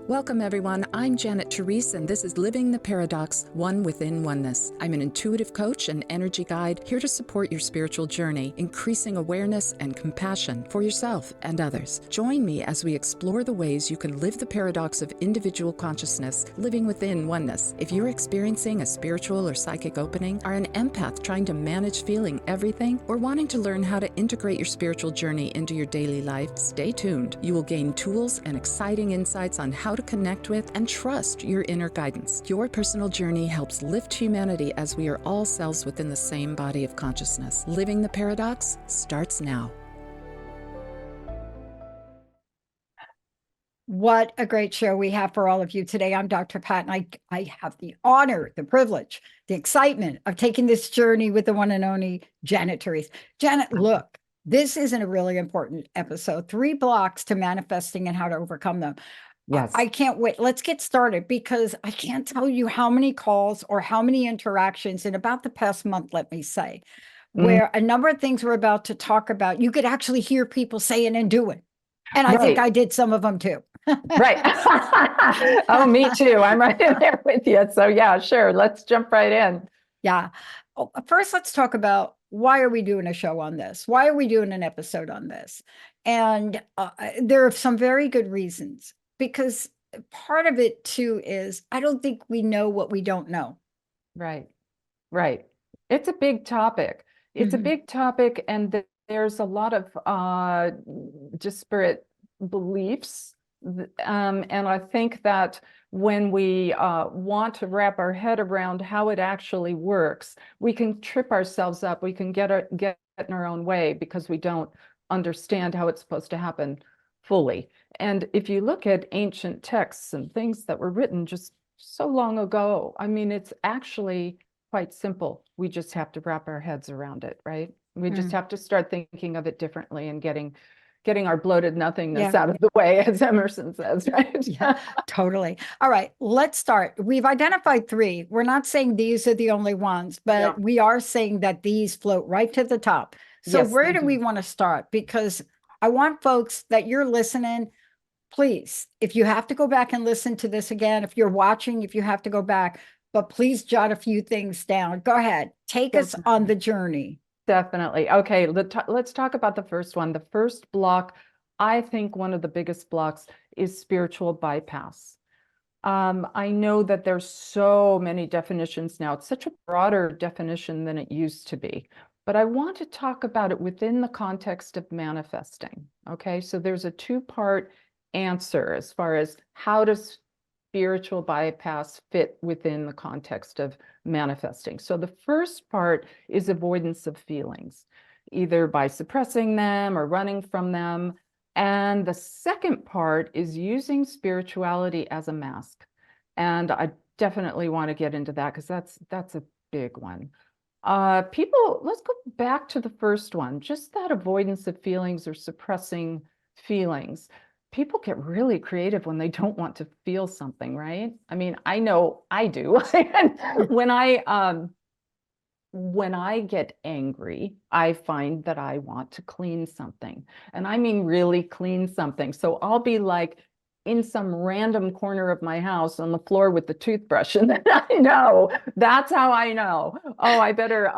Welcome, everyone. I'm Janet Therese, and this is Living the Paradox, One Within Oneness. I'm an intuitive coach and energy guide here to support your spiritual journey, increasing awareness and compassion for yourself and others. Join me as we explore the ways you can live the paradox of individual consciousness, living within oneness. If you're experiencing a spiritual or psychic opening, are an empath trying to manage feeling everything, or wanting to learn how to integrate your spiritual journey into your daily life, stay tuned. You will gain tools and exciting insights on how to connect with and trust your inner guidance. Your personal journey helps lift humanity as we are all cells within the same body of consciousness. Living the Paradox starts now. What a great show we have for all of you today. I'm Dr. Pat, and I have the honor, the privilege, the excitement of taking this journey with the one and only Janet Therese. Janet, look, this isn't a really important episode. 3 blocks to manifesting and how to overcome them. Yes. I can't wait. Let's get started, because I can't tell you how many calls or how many interactions in about the past month, let me say, where a number of things we're about to talk about, you could actually hear people saying and doing. And I think I did some of them too. Right. Oh, me too. I'm right in there with you. So yeah, sure. Let's jump right in. Yeah. First, let's talk about, why are we doing a show on this? Why are we doing an episode on this? And there are some very good reasons, because part of it too is, I don't think we know what we don't know. Right. Right. It's a big topic. It's a big topic, and there's a lot of disparate beliefs. And I think that when we want to wrap our head around how it actually works, we can trip ourselves up. We can get in our own way because we don't understand how it's supposed to happen fully. And if you look at ancient texts and things that were written just so long ago, I mean, it's actually quite simple. We just have to wrap our heads around it, right? We just have to start thinking of it differently and getting our bloated nothingness out of the way, as Emerson says, right? Yeah, totally. All right, let's start. We've identified 3. We're not saying these are the only ones, but we are saying that these float right to the top. So Yes, where do we want to start? Because I want folks that you're listening, please, if you have to go back and listen to this again, if you're watching, if you have to go back, but please jot a few things down. Go ahead, take us on the journey. Definitely. Okay, let's talk about the first one. The first block, I think one of the biggest blocks is spiritual bypass. I know that there's so many definitions now. It's such a broader definition than it used to be. But I want to talk about it within the context of manifesting. Okay, so there's a 2-part answer as far as how does spiritual bypass fit within the context of manifesting. So the first part is avoidance of feelings, either by suppressing them or running from them. And the second part is using spirituality as a mask. And I definitely want to get into that, because that's a big one. Let's go back to the first one, just that avoidance of feelings or suppressing feelings. People get really creative when they don't want to feel something, right? I mean, I know I do. When I get angry, I find that I want to clean something. And I mean really clean something. So I'll be like in some random corner of my house on the floor with the toothbrush. And then I know, that's how I know. Oh, I better,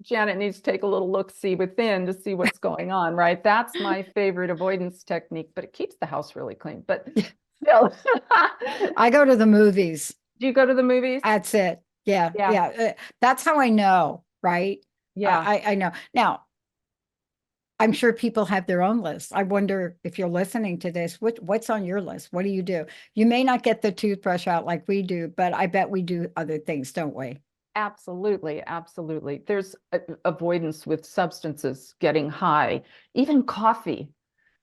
Janet needs to take a little look-see within to see what's going on, right? That's my favorite avoidance technique, but it keeps the house really clean. But still. I go to the movies. Do you go to the movies? That's it. Yeah. That's how I know, right? Yeah. I know. Now, I'm sure people have their own list. I wonder if you're listening to this, what's on your list? What do? You may not get the toothbrush out like we do, but I bet we do other things, don't we? Absolutely. Absolutely. There's avoidance with substances, getting high, even coffee.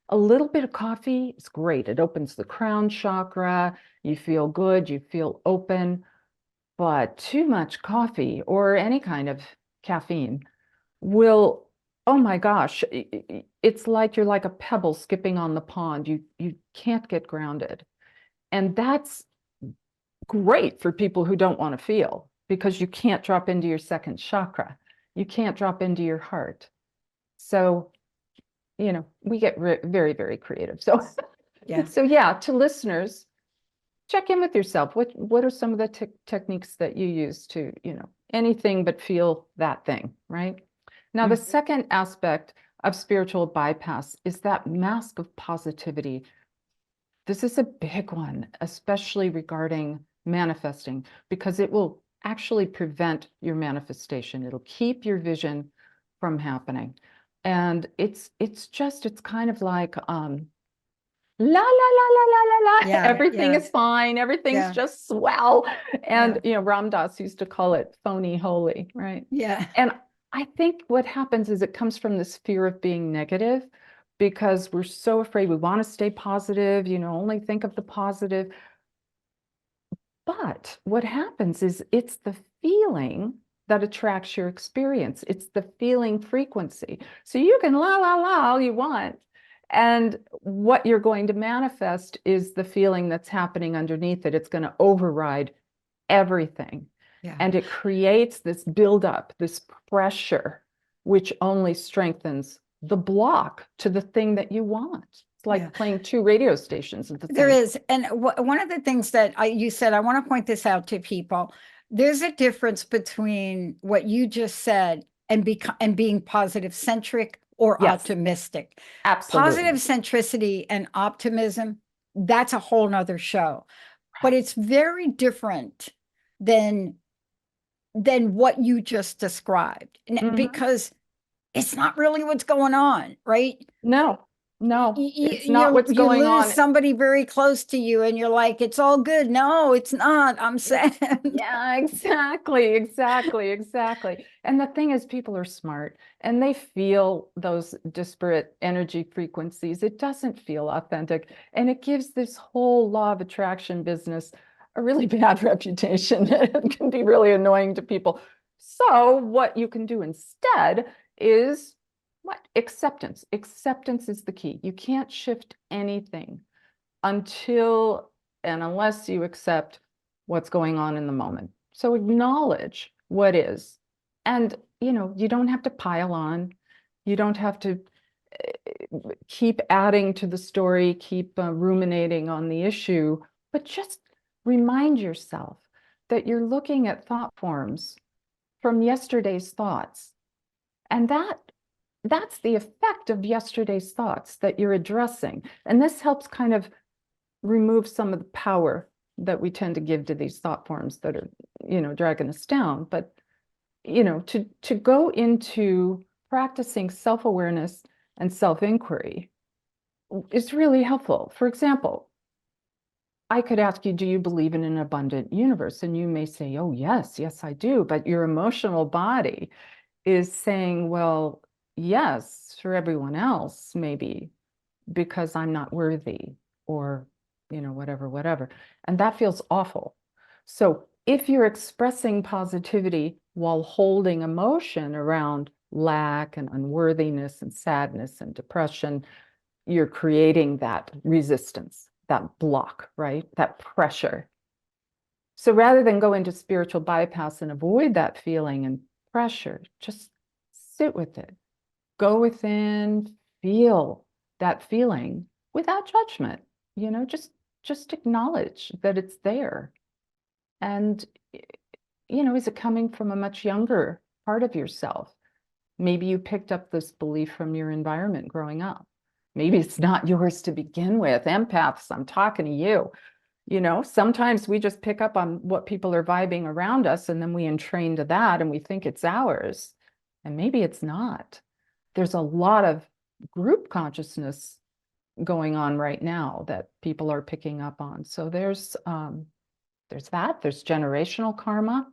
A little bit of coffee is great. It opens the crown chakra. You feel good. You feel open. But too much coffee or any kind of caffeine will, oh my gosh, it's like you're like a pebble skipping on the pond. You can't get grounded. And that's great for people who don't want to feel, because you can't drop into your second chakra. You can't drop into your heart. So, we get very, very creative. So, Yeah. So yeah, to listeners, check in with yourself. What are some of the techniques that you use to, anything but feel that thing, right? Now, the second aspect of spiritual bypass is that mask of positivity. This is a big one, especially regarding manifesting, because it will actually prevent your manifestation. It'll keep your vision from happening. And it's kind of like la la la la la la la. Yeah, Everything yeah. is fine. Everything's Yeah. just swell. And Yeah. Ram Dass used to call it phony holy, right? Yeah. And I think what happens is it comes from this fear of being negative because we're so afraid. We want to stay positive, only think of the positive. But what happens is it's the feeling that attracts your experience. It's the feeling frequency. So you can la la la all you want. And what you're going to manifest is the feeling that's happening underneath it. It's going to override everything. Yeah. And it creates this buildup, this pressure, which only strengthens the block to the thing that you want. It's like playing two radio stations at the same time. There is. And one of the things that you said, I want to point this out to people. There's a difference between what you just said and being positive centric or optimistic. Absolutely. Positive centricity and optimism, that's a whole nother show. But it's very different than what you just described, because it's not really what's going on, right? No, it's not what's going you lose on. somebody very close to you and you're like, it's all good. No, it's not. I'm sad. Yeah, exactly. And the thing is, people are smart and they feel those disparate energy frequencies. It doesn't feel authentic. And it gives this whole law of attraction business a really bad reputation. It can be really annoying to people. So what you can do instead is what? Acceptance. Acceptance is the key. You can't shift anything until and unless you accept what's going on in the moment. So acknowledge what is. And, you don't have to pile on. You don't have to keep adding to the story, keep ruminating on the issue, but just remind yourself that you're looking at thought forms from yesterday's thoughts. And that's the effect of yesterday's thoughts that you're addressing. And this helps kind of remove some of the power that we tend to give to these thought forms that are, dragging us down. But, to go into practicing self-awareness and self-inquiry is really helpful. For example, I could ask you, do you believe in an abundant universe? And you may say, oh, yes, I do. But your emotional body is saying, well, yes, for everyone else, maybe because I'm not worthy or, whatever. And that feels awful. So if you're expressing positivity while holding emotion around lack and unworthiness and sadness and depression, you're creating that resistance, that block, right? That pressure. So rather than go into spiritual bypass and avoid that feeling and pressure, just sit with it. Go within, feel that feeling without judgment, just acknowledge that it's there. And, is it coming from a much younger part of yourself? Maybe you picked up this belief from your environment growing up. Maybe it's not yours to begin with. Empaths, I'm talking to you. Sometimes we just pick up on what people are vibing around us and then we entrain to that and we think it's ours. And maybe it's not. There's a lot of group consciousness going on right now that people are picking up on. So there's generational karma.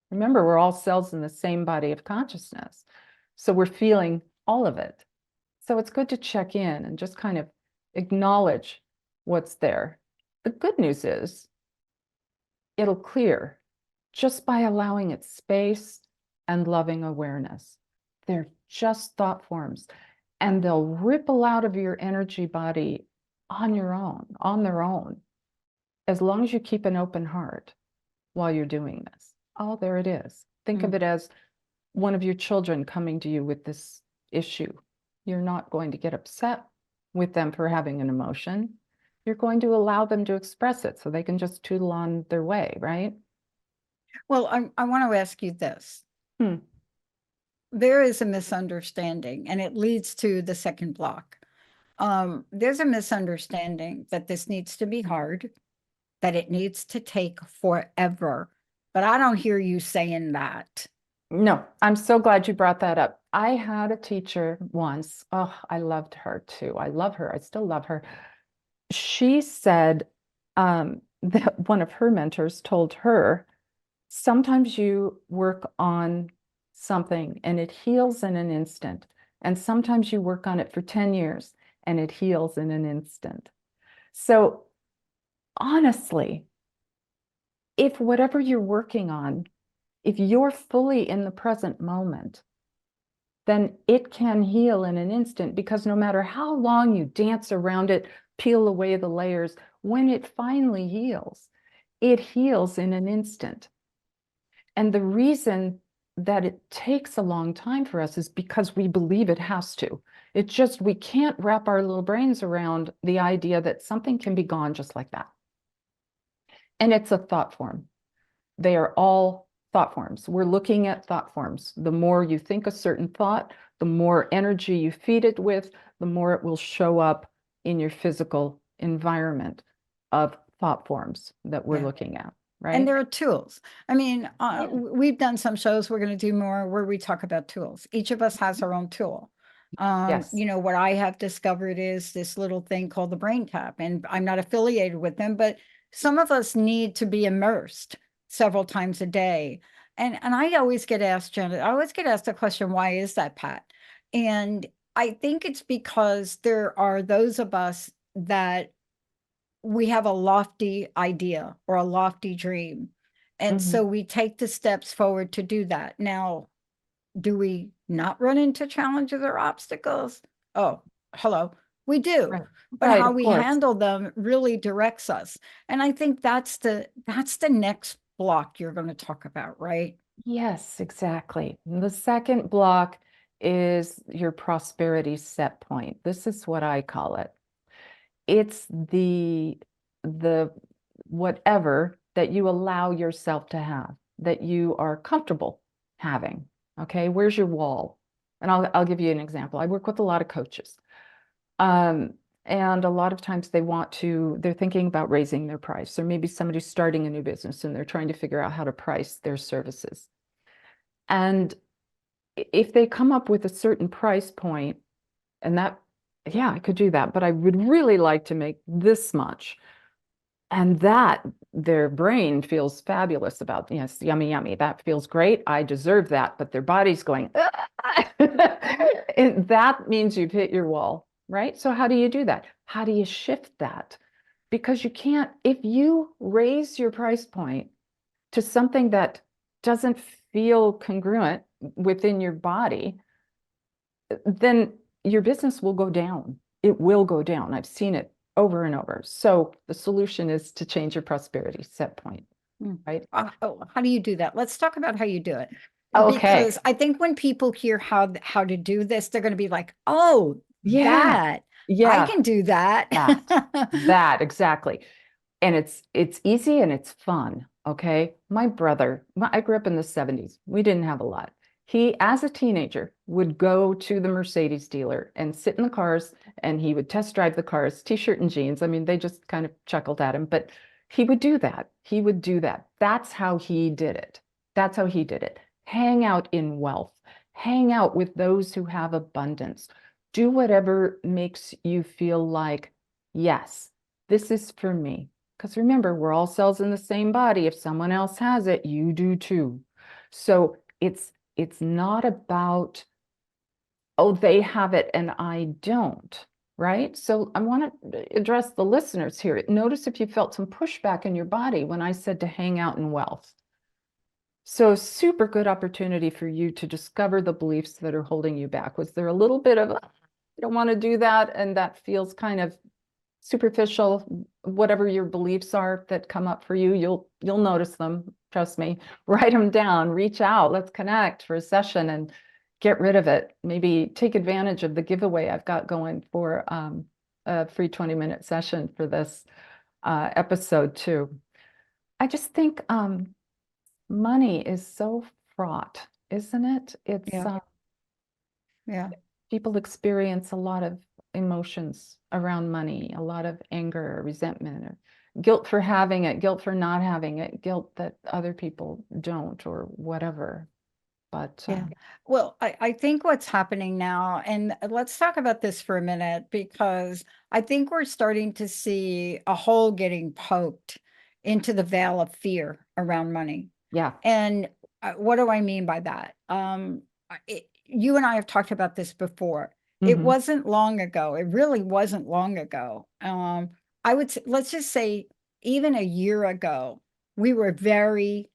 Remember, we're all cells in the same body of consciousness. So we're feeling all of it. So it's good to check in and just kind of acknowledge what's there. The good news is it'll clear just by allowing it space and loving awareness. They're just thought forms, and they'll ripple out of your energy body on their own, as long as you keep an open heart while you're doing this. Oh, there it is. Think of it as one of your children coming to you with this issue. You're not going to get upset with them for having an emotion. you're going to allow them to express it so they can just tootle on their way, right? Well, I want to ask you this. Hmm. There is a misunderstanding, and it leads to the second block. There's a misunderstanding that this needs to be hard, that it needs to take forever. But I don't hear you saying that. No, I'm so glad you brought that up. I had a teacher once. Oh, I loved her too. I love her. I still love her. She said that one of her mentors told her, sometimes you work on something and it heals in an instant. And sometimes you work on it for 10 years and it heals in an instant. So honestly, if whatever you're working on, if you're fully in the present moment, then it can heal in an instant, because no matter how long you dance around it, peel away the layers, when it finally heals, it heals in an instant. And the reason that it takes a long time for us is because we believe it has to. It just, we can't wrap our little brains around the idea that something can be gone just like that. And it's a thought form. They are all thought forms. We're looking at thought forms. The more you think a certain thought, the more energy you feed it with, the more it will show up in your physical environment of thought forms that we're looking at, right? And there are tools. I mean, Yeah. we've done some shows, we're going to do more where we talk about tools. Each of us has our own tool. Yes. You know, what I have discovered is this little thing called the brain tap, and I'm not affiliated with them, but some of us need to be immersed several times a day. And I always get asked, Janet, I always get asked the question, why is that, Pat? And I think it's because there are those of us that we have a lofty idea or a lofty dream. And Mhm. so we take the steps forward to do that. Now, do we not run into challenges or obstacles? Oh, hello. We do. Right. But Right, how of we course. handle them really directs us. And I think that's the next block you're going to talk about, right? Yes, exactly. The second block is your prosperity set point. This is what I call it. It's the whatever that you allow yourself to have, that you are comfortable having. Okay, where's your wall? And I'll give you an example. I work with a lot of coaches. And a lot of times they're thinking about raising their price, or maybe somebody's starting a new business and they're trying to figure out how to price their services. And if they come up with a certain price point, and that, yeah, I could do that, but I would really like to make this much. And that their brain feels fabulous about, yes, yummy, yummy. That feels great. I deserve that. But their body's going, and that means you've hit your wall, right? So how do you do that? How do you shift that? Because you can't, if you raise your price point to something that doesn't feel congruent within your body, then your business will go down. It will go down. I've seen it over and over. So the solution is to change your prosperity set point, right? How do you do that? Let's talk about how you do it. Okay. Because I think when people hear how to do this, they're going to be like, oh, Yeah. that I Yeah. can do that. That exactly. And it's easy and it's fun. Okay. My brother, I grew up in the 70s. We didn't have a lot. He, as a teenager, would go to the Mercedes dealer and sit in the cars, and he would test drive the cars, t-shirt and jeans. I mean, they just kind of chuckled at him, but he would do that. He would do that. That's how he did it. That's how he did it. Hang out in wealth. Hang out with those who have abundance. Do whatever makes you feel like, yes, this is for me. Because remember, we're all cells in the same body. If someone else has it, you do too. So it's not about, oh, they have it and I don't, right? So I want to address the listeners here. Notice if you felt some pushback in your body when I said to hang out in wealth. So super good opportunity for you to discover the beliefs that are holding you back. Was there a little bit of, I don't want to do that, and that feels kind of superficial? Whatever your beliefs are that come up for you, you'll notice them. Trust me. Write them down, reach out, let's connect for a session and get rid of it. Maybe take advantage of the giveaway I've got going for a free 20-minute session for this episode too. I just think money is so fraught, isn't it? It's Yeah. Yeah. people experience a lot of emotions around money, a lot of anger, resentment, or guilt for having it, guilt for not having it, guilt that other people don't, or whatever. But Yeah. Well, I think what's happening now, and let's talk about this for a minute, because I think we're starting to see a hole getting poked into the veil of fear around money. yeah, And what do I mean by that? You and I have talked about this before. It mhm, wasn't long ago. It really wasn't long ago. I would say, let's just say, even a year ago, we were very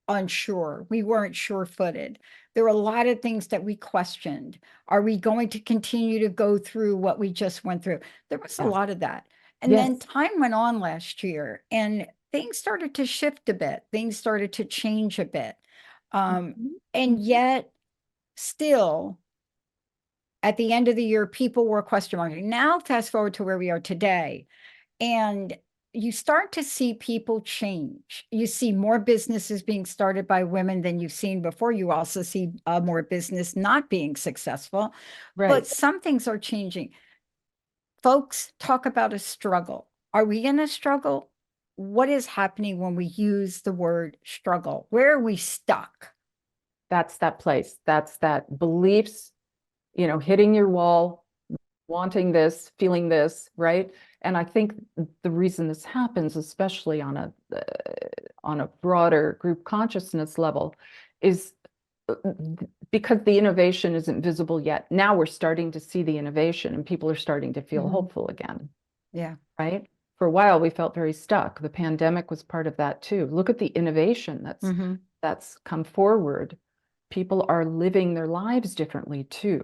unsure. We weren't sure-footed. There were a lot of things that we questioned. Are we going to continue to go through what we just went through? There was a yeah, lot of that. And then yes, time went on last year and things started to shift a bit. Things started to change a bit. mhm, And mhm. yet still at the end of the year, people were question marking. Now, fast forward to where we are today, and you start to see people change. You see more businesses being started by women than you've seen before. You also see more business not being successful, but Right. some things are changing. Folks talk about a struggle. Are we in a struggle? What is happening when we use the word struggle? Where are we stuck? That's that place. That's that beliefs, hitting your wall, wanting this, feeling this, right? And I think the reason this happens, especially on a broader group consciousness level, is because the innovation isn't visible yet. Now we're starting to see the innovation and people are starting to feel Mhm. hopeful again, Yeah. right? For a while we felt very stuck. The pandemic was part of that too. Look at the innovation Hmm. that's come forward. People are living their lives differently too.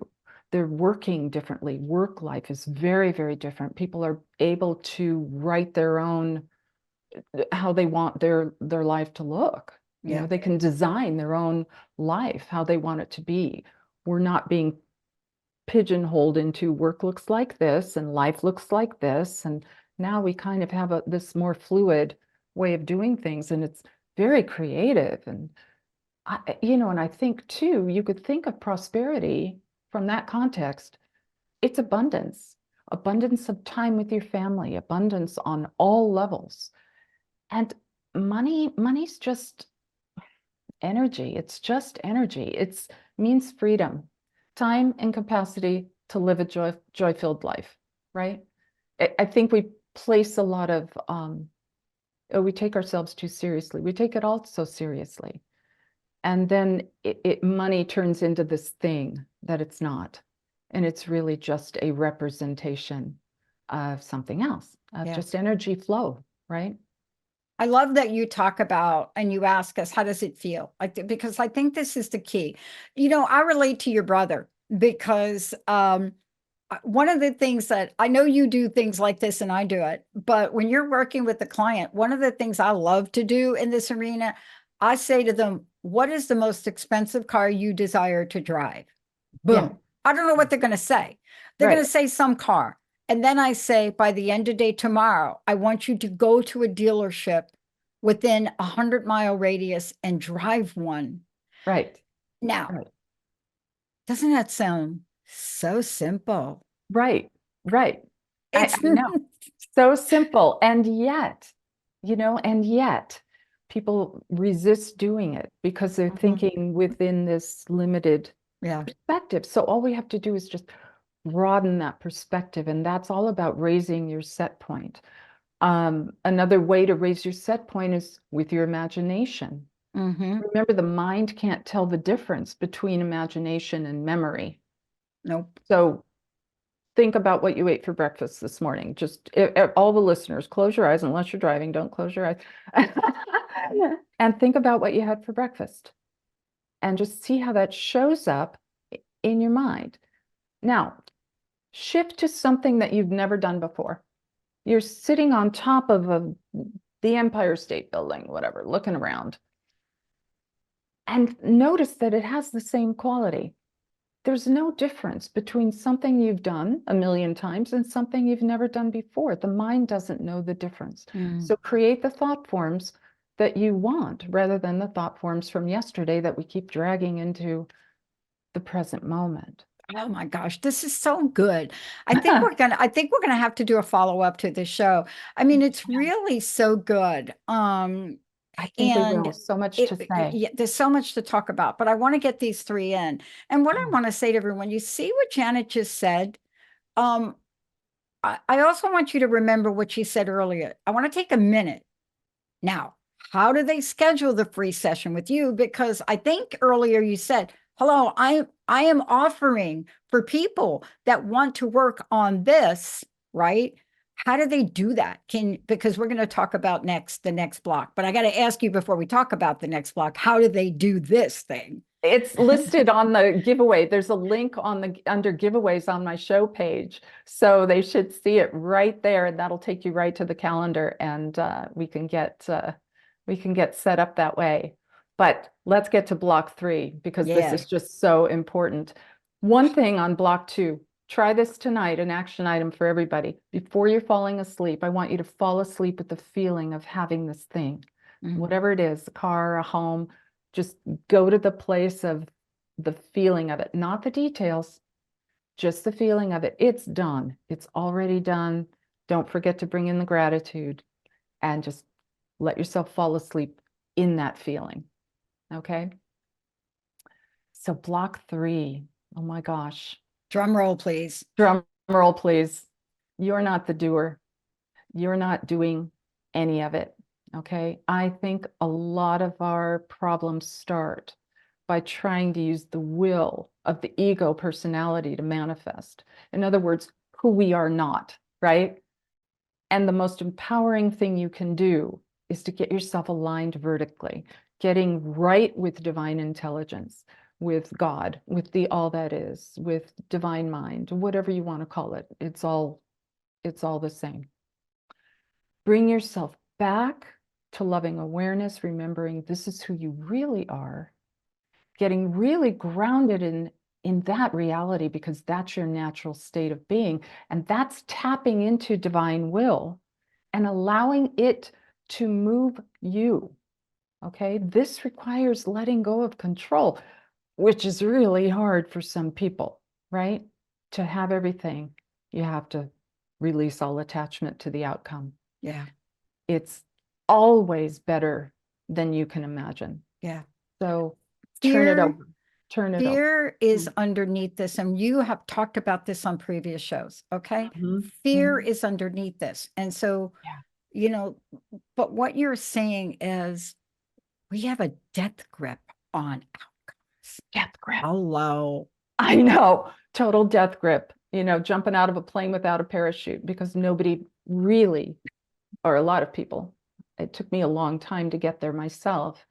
They're working differently. Work life is very, very different. People are able to write their own how they want their life to look. Yeah. They can design their own life, how they want it to be. We're not being pigeonholed into work looks like this and life looks like this. And now we kind of have this more fluid way of doing things, and it's very creative. And and I think too, you could think of prosperity from that context. It's abundance of time with your family, abundance on all levels. And money's just energy. It's just energy. It's means freedom, time and capacity to live a joy-filled life, right? I think we place a lot of we take ourselves too seriously. We take it all so seriously. And then money turns into this thing that it's not. And it's really just a representation of something else, of Yeah. just energy flow, right? I love that you talk about and you ask us, how does it feel? Because I think this is the key. I relate to your brother because one of the things that I know you do things like this and I do it, but when you're working with the client, one of the things I love to do in this arena, I say to them, what is the most expensive car you desire to drive? Yeah, Boom. I don't know what they're going to say. They're going right, to say some car. And then I say, by the end of day tomorrow, I want you to go to a dealership within 100-mile radius and drive one. right, Now, right, doesn't that sound so simple? right, right. I It's know. So simple. And yet people resist doing it because they're Mhm. thinking within this limited Yeah. perspective. So all we have to do is just broaden that perspective. And that's all about raising your set point. Another way to raise your set point is with your imagination. Mm-hmm. Remember, the mind can't tell the difference between imagination and memory. Nope. So think about what you ate for breakfast this morning. Just all the listeners, close your eyes unless you're driving. Don't close your eyes. And think about what you had for breakfast and just see how that shows up in your mind. Now, shift to something that you've never done before. You're sitting on top of the Empire State Building, whatever, looking around. And notice that it has the same quality. there's no difference between something you've done a million times and something you've never done before. The mind doesn't know the difference. So create the thought forms that you want rather than the thought forms from yesterday that we keep dragging into the present moment. Oh my gosh, this is so good. I think we're gonna have to do a follow-up to this show. I mean, it's really so good. I think we will. And So much to say. yeah, there's so much to talk about, but I want to get these three in. And what I Yeah. want to say to everyone, you see what Janet just said? I also want you to remember what she said earlier. I want to take a minute. Now, how do they schedule the free session with you? Because I think earlier you said, hello, I am offering for people that want to work on this, right? How do they do that? Because we're going to talk about the next block, but I got to ask you before we talk about the next block, how do they do this thing? It's listed on the giveaway. There's a link under giveaways on my show page. So they should see it right there, and that'll take you right to the calendar, and we can get set up that way. But let's get to block 3 because this is just so important. One thing on block 2, try this tonight, an action item for everybody. Before you're falling asleep, I want you to fall asleep with the feeling of having this thing, whatever it is, a car, a home. Just go to the place of the feeling of it, not the details, just the feeling of it. It's done. It's already done. Don't forget to bring in the gratitude and just let yourself fall asleep in that feeling. Okay. So block 3. Oh my gosh. Drum roll, please. Drum roll, please. You're not the doer. You're not doing any of it. Okay. I think a lot of our problems start by trying to use the will of the ego personality to manifest. In other words, who we are not, right? And the most empowering thing you can do is to get yourself aligned vertically, getting right with divine intelligence, with God, with the all that is, with divine mind, whatever you want to call it. It's all the same. Bring yourself back to loving awareness, remembering this is who you really are, getting really grounded in that reality because that's your natural state of being. And that's tapping into divine will and allowing it to move you. Okay. This requires letting go of control, which is really hard for some people, right? To have everything, you have to release all attachment to the outcome. Yeah. It's always better than you can imagine. Yeah. So turn it over. Turn it over. Fear is underneath this, and you have talked about this on previous shows. Okay. Fear is underneath this. And so, but what you're saying is we have a death grip on outcomes. Death grip. Hello. I know. Total death grip. Jumping out of a plane without a parachute because nobody really, or a lot of people, it took me a long time to get there myself,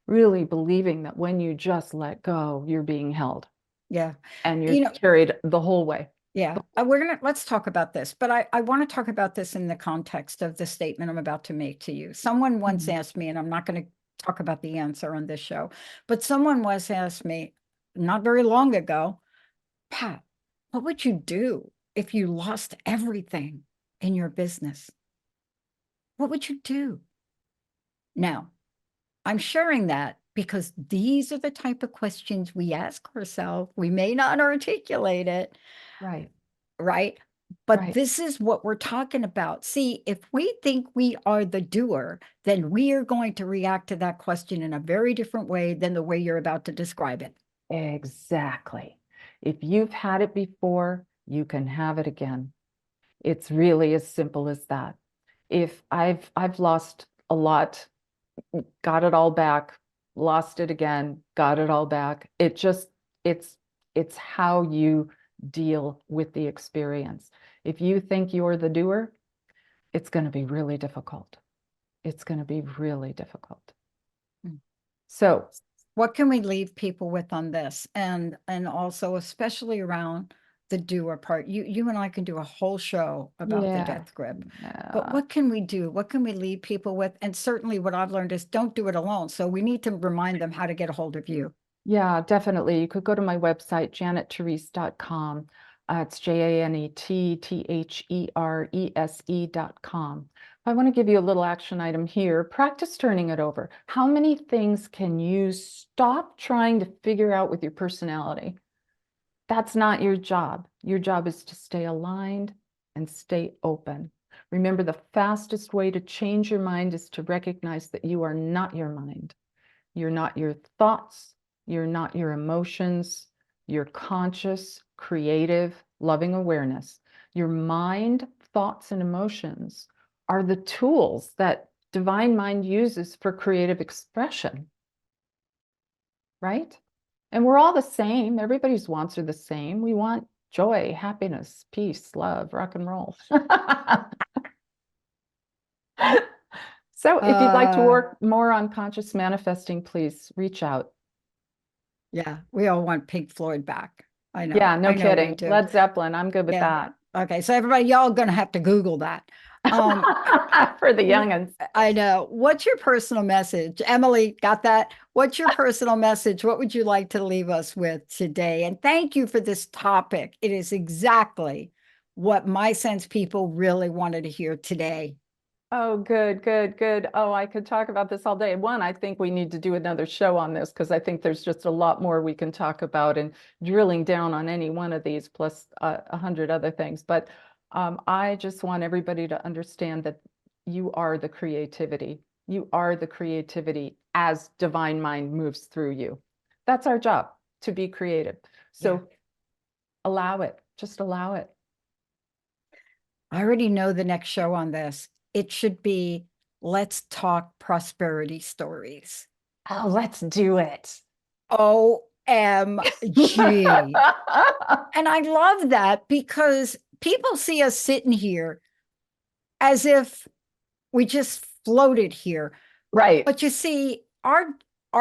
really believing that when you just let go, you're being held. Yeah. And you're carried the whole way. Yeah. Let's talk about this, but I want to talk about this in the context of the statement I'm about to make to you. Someone once asked me, and I'm not going to talk about the answer on this show, but someone once asked me not very long ago, Pat, what would you do if you lost everything in your business? What would you do? Now, I'm sharing that because these are the type of questions we ask ourselves. We may not articulate it. Right. Right. But this is what we're talking about. See, if we think we are the doer, then we are going to react to that question in a very different way than the way you're about to describe it. Exactly. If you've had it before, you can have it again. It's really as simple as that. If I've lost a lot, got it all back, lost it again, got it all back. It's how you deal with the experience. If you think you're the doer, it's going to be really difficult. It's going to be really difficult. So what can we leave people with on this? And also, especially around the doer part, you and I can do a whole show about the death grip, but what can we do? What can we leave people with? And certainly what I've learned is don't do it alone. So we need to remind them how to get a hold of you. Yeah, definitely. You could go to my website, janettherese.com. It's JANETTHERESE.com. I want to give you a little action item here. Practice turning it over. How many things can you stop trying to figure out with your personality? That's not your job. Your job is to stay aligned and stay open. Remember, the fastest way to change your mind is to recognize that you are not your mind. You're not your thoughts. You're not your emotions. You're conscious, creative, loving awareness. Your mind, thoughts, and emotions are the tools that divine mind uses for creative expression, right? And we're all the same. Everybody's wants are the same. We want joy, happiness, peace, love, rock and roll. So if you'd like to work more on conscious manifesting, please reach out. Yeah, we all want Pink Floyd back. I know. Yeah, no I know we kidding. do. Led Zeppelin, I'm good with Yeah. Okay, so everybody, y'all gonna have to Google that. that. For the youngins. I know. What's your personal message? Emily, got that? What's your personal message? What would you like to leave us with today? And thank you for this topic. It is exactly what my sense people really wanted to hear today. Oh, good, good, good. Oh, I could talk about this all day. One, I think we need to do another show on this because I think there's just a lot more we can talk about and drilling down on any one of these plus 100 other things. But I just want everybody to understand that you are the creativity. You are the creativity as divine mind moves through you. That's our job, to be creative. So allow it, just allow it. I already know the next show on this. It should be Let's Talk Prosperity Stories. Oh, let's do it. OMG. And I love that because people see us sitting here as if we just floated here. Right. But you see, our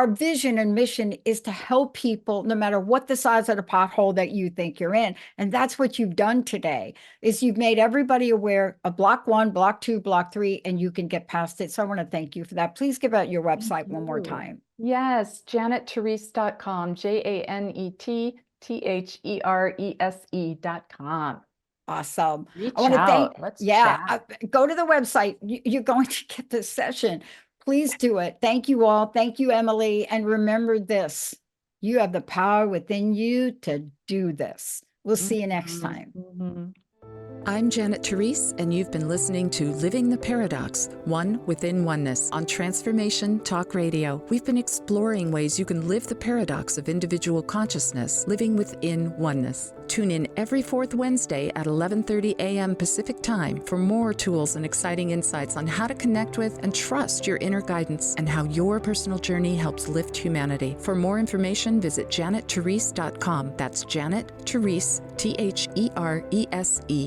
vision and mission is to help people no matter what the size of the pothole that you think you're in. And that's what you've done today is you've made everybody aware of block 1, block 2, block 3, and you can get past it. So I want to thank you for that. Please give out your website one more time. Yes, JanetTherese.com, JANETTHERESE.com. Awesome. Reach I want to out. thank, Let's chat. Go to the website. You're going to get this session. Please do it. Thank you all. Thank you, Emily. And remember this, you have the power within you to do this. We'll see you next time. I'm Janet Therese, and you've been listening to Living the Paradox, One Within Oneness on Transformation Talk Radio. We've been exploring ways you can live the paradox of individual consciousness, living within oneness. Tune in every fourth Wednesday at 11:30 a.m. Pacific Time for more tools and exciting insights on how to connect with and trust your inner guidance and how your personal journey helps lift humanity. For more information, visit JanetTherese.com. That's Janet Therese, THERESE.com.